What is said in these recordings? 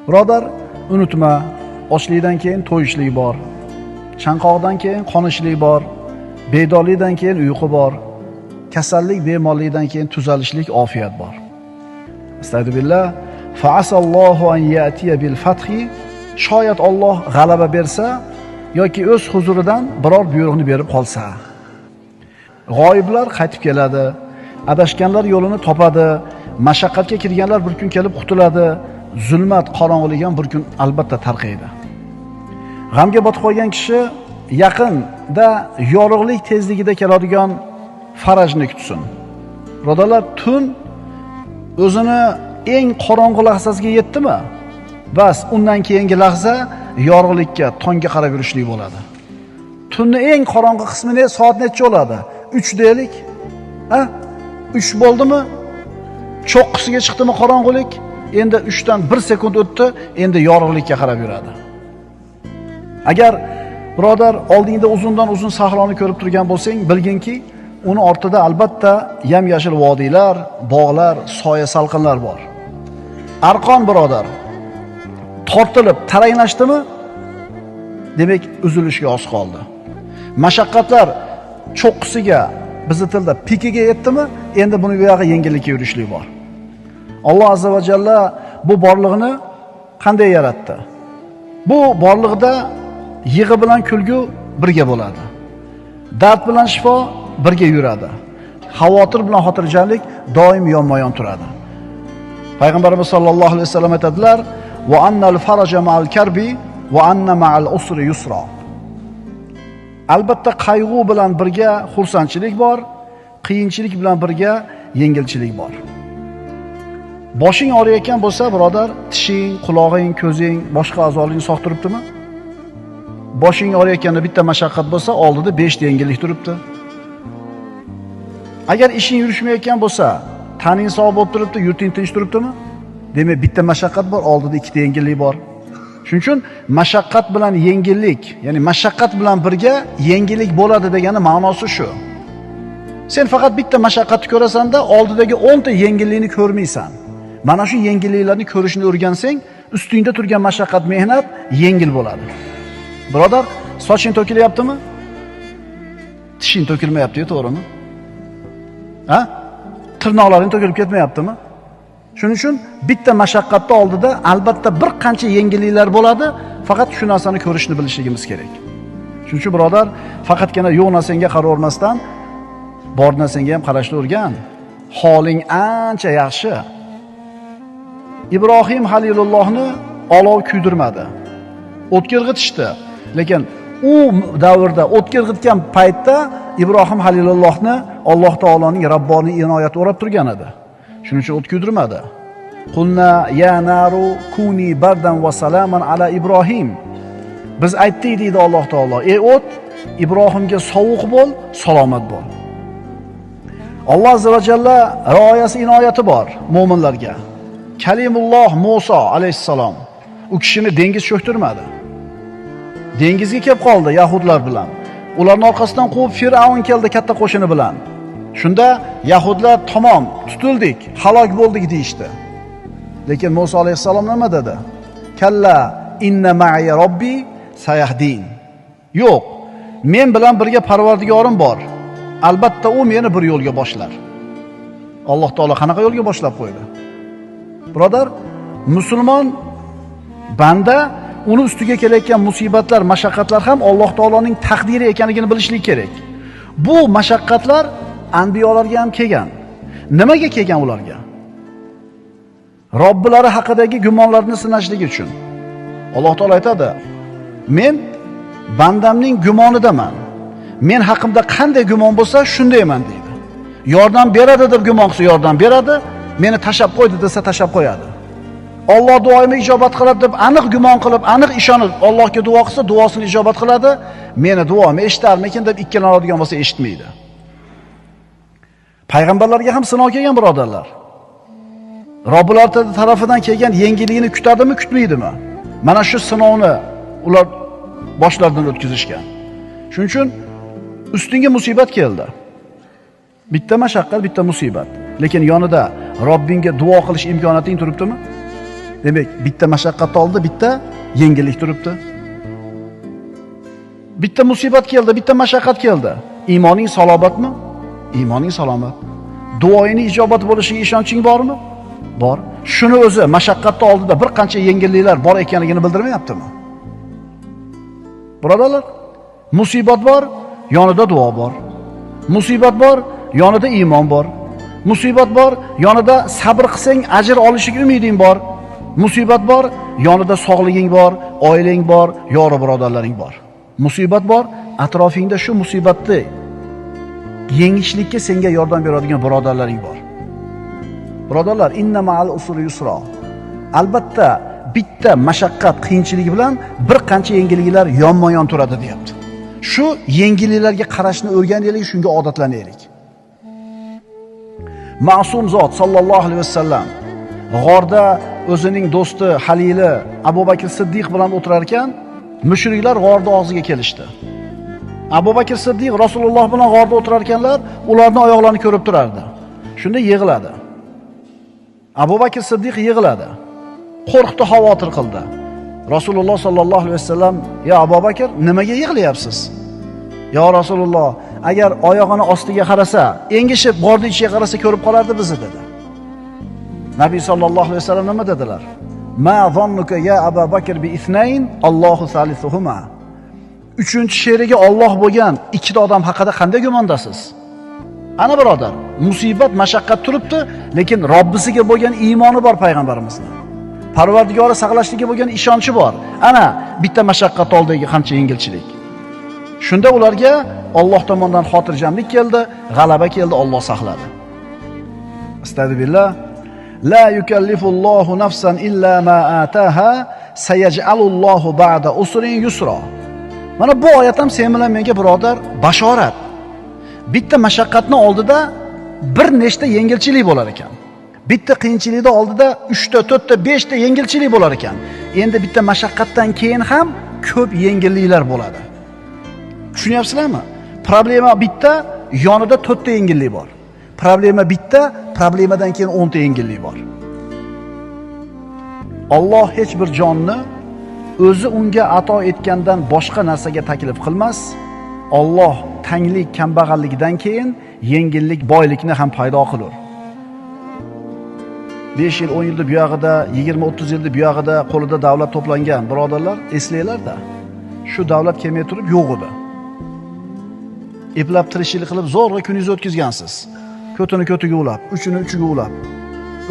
Birodar, unutma, ochlikdan keyin to'yishlik bor. Chanqoqdan keyin qonishlik bor. Bedorlikdan keyin uyqu bor. Kasallik, bemorlikdan keyin tuzalishlik, ofiyat bor. Astagfirullah. Fa'asallohu an ya'tiya bil fathi. Shoyat Alloh g'alaba bersa yoki o'z huzuridan biror buyruqni berib qolsa. G'oyiblar qaytib keladi. Adashganlar yo'lini topadi. Mashaqqatga kirganlar bir kun kelib qutuladi. Zulmat, qorong'ulik ham bir kun albatta tarqaydi. G'amga botib qolgan kishi yaqinda yorug'lik tezligida keladigan farajni kutsin. Birodarlar, tun o'zini eng qorong'u lahzasiga yetdimi? Bas, undan keyingi lahza yorug'likka, tongga qarab yurishlik bo'ladi. Tunni eng qorong'u qismi ne? Soat necha bo'ladi? 3 deylik. 3 bo'ldimi? Cho'qqisiga chiqdimi qorong'ulik? Endi 3 dan 1 sekund o'tdi, endi yorug'likka qarab yuradi. Agar birodar oldingda uzundan uzun sahroni ko'rib turgan bo'lsang, bilginki, uni ortida albatta yam-yashil vodiylar, bog'lar, soya salqinlar bor. Arqon birodar tortilib taranglashdimi? Demak, uzilishga oz qoldi. Mashaqqatlar cho'qqisiga, bizi tilda pikiga yetdimi? Endi buni bu yoqqa yengillikka yurishlik bor. Alloh azza va jalla bu borliqni qanday yaratdi? Bu borliqda yig'i bilan kulgu birga bo'ladi. Dard bilan shifo birga yuradi. Xavotir bilan xotirjamlik doim yonma-yon turadi. Payg'ambarimiz sollallohu alayhi vasallam aytadilar: "Va annal faraja ma'al karbi va anna ma'al usri yusra." Albatta qayg'u bilan birga xursandchilik bor, qiyinchilik bilan birga yengilchilik bor. Boshing og'riyotgan bo'lsa, birodar, tishing, qulog'ing, ko'zing, boshqa a'zolaring sog' turibdimi? Boshing og'riyotganda bitta mashaqqat bo'lsa, oldida 5 ta yengillik turibdi. Agar ishing yurishmayotgan bo'lsa, taning sog' bo'lib turibdi, yurting tinch turibdimi? Demak, bitta mashaqqat bor, oldida 2 ta yengillik bor. Shuning uchun mashaqqat bilan yengillik, ya'ni mashaqqat bilan birga yengillik bo'ladi degani ma'nosi shu. Sen faqat bitta mashaqqatni ko'rasan-da, oldidagi 10 ta yengillikni ko'rmaysan. Mana shu yengilliklarni ko'rishni o'rgansang, ustingda turgan mashaqqat, mehnat yengil bo'ladi. Birodar, soching to'kilyaptimi? Tishing to'kilmayapti-yu, to'g'rimi? Tirnoqlaring to'kilib ketmayaptimi? Shuning uchun bitta mashaqqatning oldida albatta bir qancha yengilliklar bo'ladi, faqat shu narsani ko'rishni bilishligimiz kerak. Shuning uchun birodar, faqatgina yo'q narsaga qaravermasdan, bor narsaga ham qarashni o'rgan. Holing ancha yaxshi. Ibrohim Halilullohni olov kuydirmadi. O'tkirg'itishdi. Lekin u davrda o'tkirg'itgan paytda Ibrohim Halilullohni Alloh taoloning Rabboniy inoyati o'rab turgan edi. Shuning uchun o't kuydirmadi. Qulna ya naru kuni bardan va salaman ala Ibrohim. Biz aytdik deydi Alloh taolo, ey o't, Ibrohimga sovuq bo'l, salomat bo'l. Alloh azza va jalla rioyasi, inoyati bor mu'minlarga. Kalimulloh Musa alayhissalom u kishini dengiz cho'ktirmadi. Dengizga kelib qoldi yahudlar bilan. Ularning orqasidan quvib Fir'avn keldi katta qo'shini bilan. Shunda yahudlar tamom tutildik, halok bo'ldik deyishdi. Lekin Musa alayhissalom nima dedi? Kalla inna ma'i robbi sayahdin. Yo'q, men bilan birga Parvardigorim bor. Albatta u meni bir yo'lga boshlar. Alloh taolo qanaqa yo'lga boshlab qo'ydi? Birodar, musulmon banda uni ustiga kelayotgan musibatlar, mashaqqatlar ham Alloh taoloning taqdiri ekanligini bilishlik kerak. Bu mashaqqatlar anbiyolarga ham kelgan. Nimaga kelgan ularga? Robbilari haqidagi gumonlarini sinashligi uchun. Alloh taolo aytadi: "Men bandamning gumonidaman. Men haqimda qanday gumon bo'lsa, shundayman" deydi. Yordam beradi deb gumon qilsa yordam beradi, meni tashab qo'ydi desa tashab qo'yadi. Alloh duoyimni ijobat qiladi deb aniq gumon qilib, aniq ishonib Allohga duo qilsa, duosini ijobat qiladi. Meni duoimni eshitarmikin deb ikkilanadigan bo'lsa eshitmaydi. Payg'ambarlarga ham sinov kelgan birodarlar. Robbilar tarafidan kelgan yengillikni kutadimi, kutmaydimi? Mana shu sinovni ular boshlaridan o'tkazishgan. Shuning uchun ustingga musibat keldi. Bitta mashaqqat, bitta musibat. Lekin yonida Robbingga duo qilish imkoniyating turibdimi? Demak, bitta mashaqqat oldi, bitta yengillik turibdi. Bitta musibat keldi, bitta mashaqqat keldi. Iymoning salobatmi? Iymoning salomat. Duoying ijobat bo'lishiga ishonching bormi? Bor. Shuni o'zi mashaqqatni oldida bir qancha yengilliklar bor ekanligini bildirmayaptimi? Birodarlar, musibat bor, yonida duo bor. Musibat bor, yonida iymon bor. Musibat bor, yonida sabr qilsang ajr olishing umiding bor. Musibat bor, yonida sog'liging bor, oilang bor, yori birodarlaring bor. Musibat bor, atrofingda shu musibatni yengishlikka senga yordam beradigan birodarlaring bor. Birodarlar, inna ma'al usri yusra. Albatta, bitta mashaqqat, qiyinchilik bilan bir qancha yengilliklar yonma-yon turadi, deyapti. Shu yengilliklarga qarashni o'rganaylik, shunga odatlanaylik. Ma'sum zot sallallohu alayhi vasallam g'orda o'zining do'sti Halili Abu Bakr Siddiq bilan o'tirar ekan, mushriklar g'orda og'ziga kelishdi. Abu Bakr Siddiq Rasululloh bilan g'orda o'tirar ekanlar, ularning oyoqlarini ko'rib turardi. Shunda yig'ladi. Abu Bakr Siddiq yig'ladi. Qo'rqdi, xavotir qildi. Rasululloh sallallohu alayhi vasallam: "Ya Abu Bakr, nimaga yig'layapsiz?" "Ya Rasululloh, agar oyog'ini ostiga qarasa, engishib g'orning ichiga qarasa ko'rib qolardi bizni", dedi. Nabiy sallallohu alayhi vasallam nima dedilar? "Ma zannuka ya Abu Bakr bi ithnayn, Allohu salisuhuma." Uchinchi sherigi Alloh bo'lgan ikkita odam haqida qanday gumondasiz? Ana birodar, musibat, mashaqqat turibdi, lekin Robbisiga bo'lgan iymoni bor payg'ambarimizning. Parvardigori saqlashligiga bo'lgan ishonchi bor. Ana bitta mashaqqat oldidagi qancha yengilchilik. Shunda ularga Alloh tomonidan xotirjamlik keldi, g'alaba keldi, Alloh saqladi. Astagfirullah. La yukallifullohu nafsan illa ma ataha, sayaj'alullohu ba'da usrin yusra. Mana bu oyat ham sen bilan menga birodar bashorat. Bitta mashaqqatning oldida bir nechta yengilchilik bo'lar ekan. Bitta qiyinchilikda oldida 3 ta, 4 ta, 5 ta yengilchilik bo'lar ekan. Endi bitta mashaqqatdan keyin ham ko'p yengilliklar bo'ladi. Tushunyapsizlarmi? Problema bitta, yonida 4 ta yengillik bor. Problema bitta, problemadan keyin 10 ta yengillik bor. Alloh hech bir jonni o'zi unga ato etgandan boshqa narsaga taklif qilmas. Alloh tanglik, kambag'allikdan keyin yengillik, boylikni ham paydo qilur. 5 yil, 10 yilda buyog'ida, 20-30 yilda buyog'ida qo'lida davlat to'plangan birodarlar, eslanglar-da. Shu davlat kelmay turib yo'q edi. Eplab tirishchilik qilib zo'rg'a kuningizni o'tkazgansiz. Ko'tini ko'tiga ulab, uchini uchiga ulab.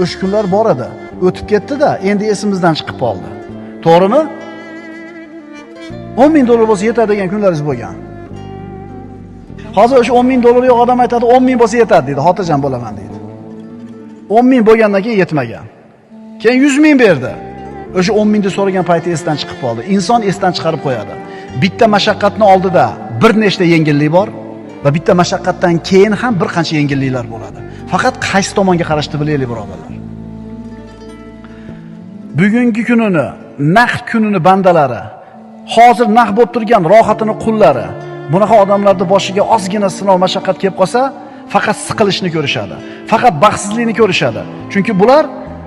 O'sha kunlar bor edi. O'tib ketdi-da, endi esimizdan chiqib qoldi. To'g'rimi? 10 ming dollar bo'lsa yetadi degan kunlaringiz bo'lgan. Hozir o'sha 10 ming dollar yo'q odam aytadi, 10 ming bo'lsa yetadi deydi, xotirjam bo'laman deydi. 10 ming bo'lgandan keyin yetmagan. Keyin 100 ming berdi. O'sha 10 mingni so'ragan payti esdan chiqib qoldi. Inson esdan chiqarib qo'yadi. Bitta mashaqqatning oldida bir nechta yengillik bor va bitta mashaqqatdan keyin ham bir qancha yengilliklar bo'ladi. Faqat qaysi tomonga qarashni bilaylik, birodarlar. Bugungi kunini, naqd kunini bandalari, hozir naqd bo'lib turgan rohatini qullari, bunaqa odamlarning boshiga ozgina sinov, mashaqqat kelib qolsa, faqat siqilishni ko'rishadi. Faqat baxtsizlikni ko'rishadi. Chunki bular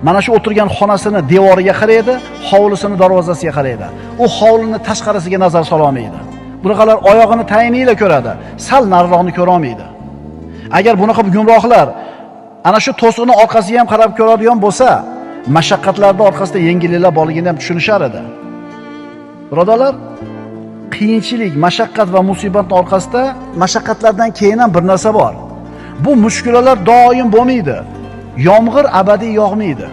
mana shu o'tirgan xonasini devoriga qaraydi, hovlisini darvozasiga qaraydi. U hovlining tashqarisiga nazar sola olmaydi. Bunaqalar oyog'ini tayinlilar ko'radi, sal nariroqni ko'ra olmaydi. Agar bunaqa gumrohlar ana shu to'siqning orqasiga ham qarab ko'radigan bo'lsa, mashaqqatlarning orqasida yengilliklar borligini ham tushunishar edi. Birodarlar, qiyinchilik, mashaqqat va musibatning orqasida mashaqqatlardan keyin ham bir narsa bor. Bu mushkulalar doim bo'lmaydi. Yomg'ir abadiy yog'maydi.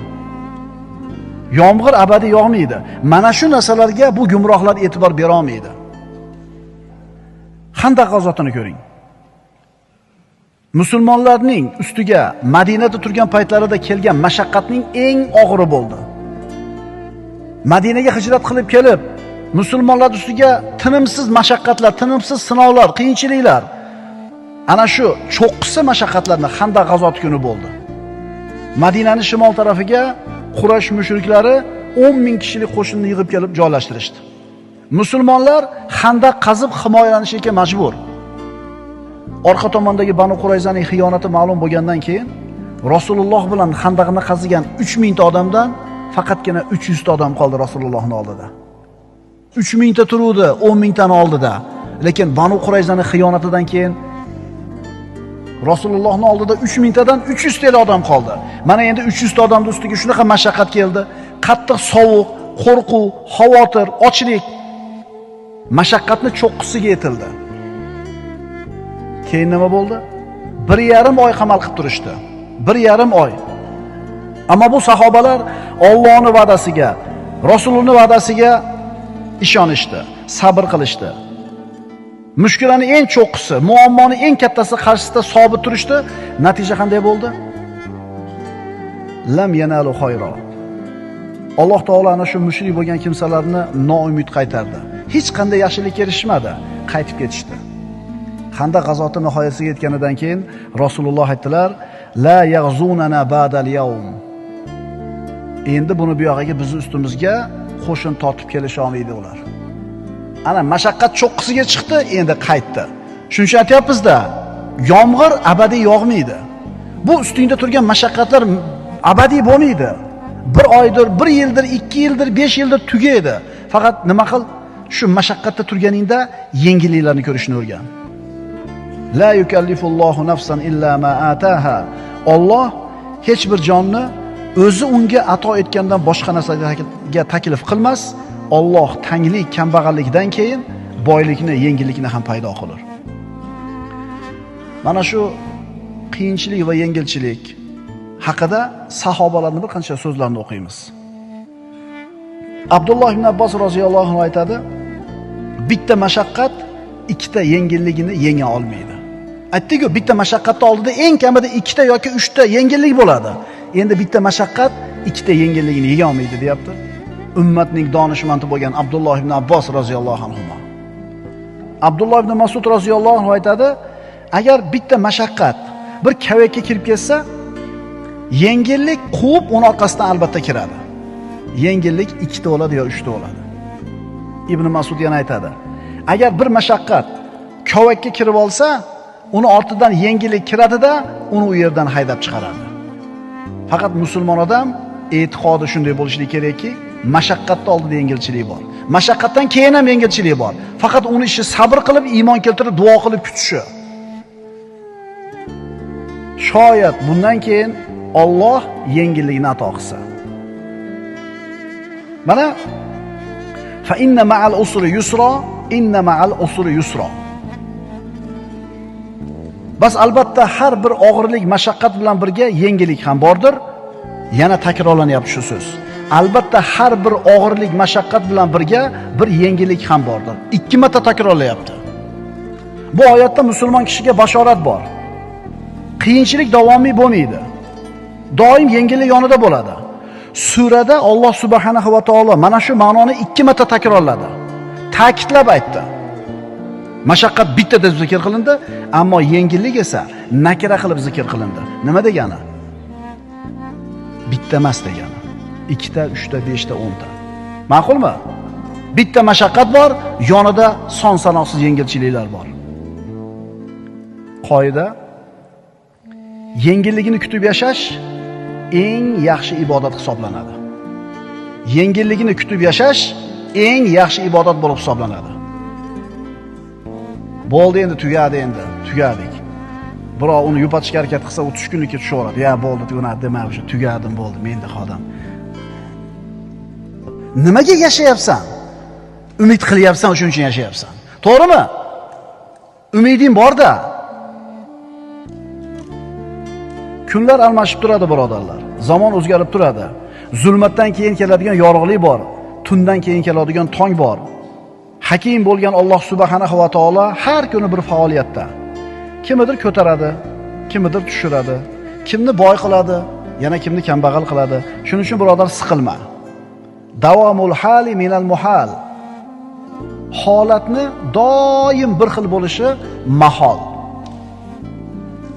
Yomg'ir abadiy yog'maydi. Mana shu narsalarga bu gumrohlar e'tibor bera olmaydi. Xandaq g'azotini ko'ring. Musulmonlarning ustiga Madinada turgan paytlarida kelgan mashaqqatning eng og'iri bo'ldi. Madinaga hijrat qilib kelib, musulmonlar ustiga tinimsiz mashaqqatlar, tinimsiz sinovlar, qiyinchiliklar, ana shu cho'qqisi mashaqqatlarni Xandaq g'azoti kuni bo'ldi. Madinaning shimol tarafiga Quraysh mushriklari 10 ming kishilik qo'shinni yig'ib kelib joylashtirishdi. Musulmonlar Xandaq qazib himoyalanishga majbur. Orqa tomondagi Banu Qurayzaning xiyonati ma'lum bo'lgandan keyin Rasululloh bilan Xandaqni qazigan 3 mingta odamdan faqatgina 300 ta odam qoldi Rasulullohning oldida. 3000 ta turuvdi 10 mingtani oldida. Lekin Banu Qurayzaning xiyonatidan keyin Rasulullohning oldida 3000 tadan 300 ta odam qoldi. Mana endi 300 ta odamning ustiga shunaqa mashaqqat keldi. Qattiq sovuq, qo'rquv, xavotir, ochlik mashaqqatni cho'qqisiga yetildi. Keyin nima bo'ldi? 1,5 oy qamal qilib turishdi. 1,5 oy. Ammo bu sahobalar Allohning va'dasiga, Rasulullohning va'dasiga ishonishdi, sabr qilishdi. Mushkulani eng cho'qqisi, muammoni eng kattasi qarshisida sobit turishdi. Natija qanday bo'ldi? Lam yanalu khayro. Alloh taolo ana shu mushrik bo'lgan kimsalarni noumid qaytardi. Hech qanday yaxshilik erishmadi, qaytib ketishdi. Xandaq g'azoti nihoyasiga yetganidan keyin Rasululloh aytdilar: "La yaghzunana ba'dal yawm." Endi buni bu yog'iga bizni ustimizga qo'shin tortib kelisha olmaydi ular. Ana mashaqqat cho'qqisiga chiqdi, endi qaytdi. Shuning uchun aytyapmiz-da, yomg'ir abadiy yog'maydi. Bu ustingda turgan mashaqqatlar abadiy bo'lmaydi. 1 oydir, 1 yildir, 2 yildir, 5 yildir tugaydi. Faqat nima qil? Shu mashaqqatda turganingda yengilliklarni ko'rishni o'rgan. La yukallifullohu nafsan illa ma ataha. Alloh hech bir jonni o'zi unga ato etgandan boshqa narsaga taklif qilmas. Alloh tanglik, kambag'allikdan keyin boylikni, yengillikni ham paydo qilar. Mana shu qiyinchilik va yengilchilik haqida sahobalarning bir qancha so'zlarini o'qiymiz. Abdulloh ibn Abbos roziyallohu anhu aytadi: "Bitta mashaqqat ikkita yengilligini yenga olmaydi." Aytdik-ku, bitta mashaqqatning oldida eng kamida 2 ta yoki 3 ta yengillik bo'ladi. Endi bitta mashaqqat ikkita yengilligini yega olmaydi, deyapti. Ummatning donishmandi bo'lgan Abdulloh ibn Abbos roziyallohu anhu. Abdulloh ibn Mas'ud roziyallohu anhu aytadi: "Agar bitta mashaqqat bir kavakka kirib ketsa, yengillik quvib uni orqasidan albatta kiradi. Yengillik 2 ta bo'ladi yo 3 ta bo'ladi." Ibn Mas'ud yana aytadi: "Agar bir mashaqqat kavakka kirib olsa, uni ortidan yengillik kiradi-da, uni u yerdan haydab chiqaradi." Faqat musulmon odam e'tiqodi shunday bo'lishi kerakki, mashaqqatning oldida yengilchilik bor. Mashaqqatdan keyin ham yengilchilik bor. Faqat uni ishi sabr qilib, iymon keltirib, duo qilib kutishi. Shoyat bundan keyin Alloh yengillikni ato qilsa. Mana fa inna ma'al usri yusra, inna ma'al usri yusra. Bas albatta har bir og'irlik, mashaqqat bilan birga yengillik ham bordir. Yana takrorlanyapti shu so'z. Albatta har bir og'irlik, mashaqqat bilan birga bir yengillik ham bordir. 2 marta takrorlayapti. Bu oyatda musulmon kishiga bashorat bor. Qiyinchilik davomiy bo'lmaydi. Doim yengillik yonida bo'ladi. Surada Alloh subhanahu va taolo mana shu ma'noni 2 marta takrorladi. Ta'kidlab aytdi. Mashaqqat bitta deb zikr qilindi, ammo yengillik esa nakira qilib zikr qilindi. Nima degani? Bitta emas degani. 2 ta, 3 ta, 5 ta, 10 ta. Ma'qulmi? Bitta mashaqqat bor, yonida son sanoqsiz yengilchiliklar bor. Qoida: yengilligini kutib yashash eng yaxshi ibodat hisoblanadi. Yengilligini kutib yashash eng yaxshi ibodat bo'lib hisoblanadi. Bo'ldi endi, tugadi endi, tugadik. Biroq uni yupatishga harakat qilsa, u tushkunlikka tushaveradi. Ya bo'ldi, tugadi demay o'sha tugadim, bo'ldi, menda xodim. Nimaga yashayapsan? Umid qilyapsan, shuning uchun yashayapsan. To'g'rimi? Umiding bor-da. Kunlar almashib turadi, birodarlar. Zamon o'zgarib turadi. Zulmatdan keyin keladigan yorug'lik bor. Tundan keyin keladigan tong bor. Hakim bo'lgan Alloh subhanahu va taolo har kuni bir faoliyatda. Kimnidir ko'taradi, kimnidir tushiradi, kimni boy qiladi, yana kimni kambag'al qiladi. Shuning uchun birodar siqilma. Davomul hali minal muhal. Holatni doim bir xil bo'lishi mahol.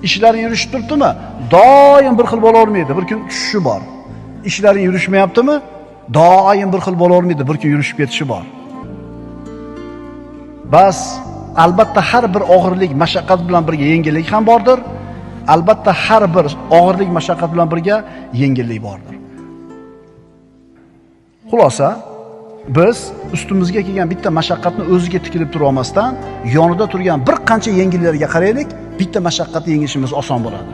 Ishlaring yurishib turibdimi? Doim bir xil bo'lavermaydi. Bir kun tushishi bor. Ishlaring yurishmayaptimi? Doim bir xil bo'lavermaydi. Bir kun yurishib ketishi bor. Bas, albatta har bir og'irlik, mashaqqat bilan birga yengillik ham bordir. Albatta har bir og'irlik, mashaqqat bilan birga yengillik bordir. Xulosa, biz ustimizga kelgan bitta mashaqqatni o'ziga tikilib tura olmasdan, yonida turgan bir qancha yengillarga qaraylik, bitta mashaqqatni yengishimiz oson bo'ladi.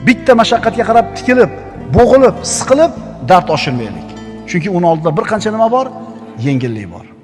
Bitta mashaqqatga qarab tikilib, bo'g'ilib, siqilib dard oshirmaylik. Chunki uni oldida bir qancha nima bor? Yengillik bor.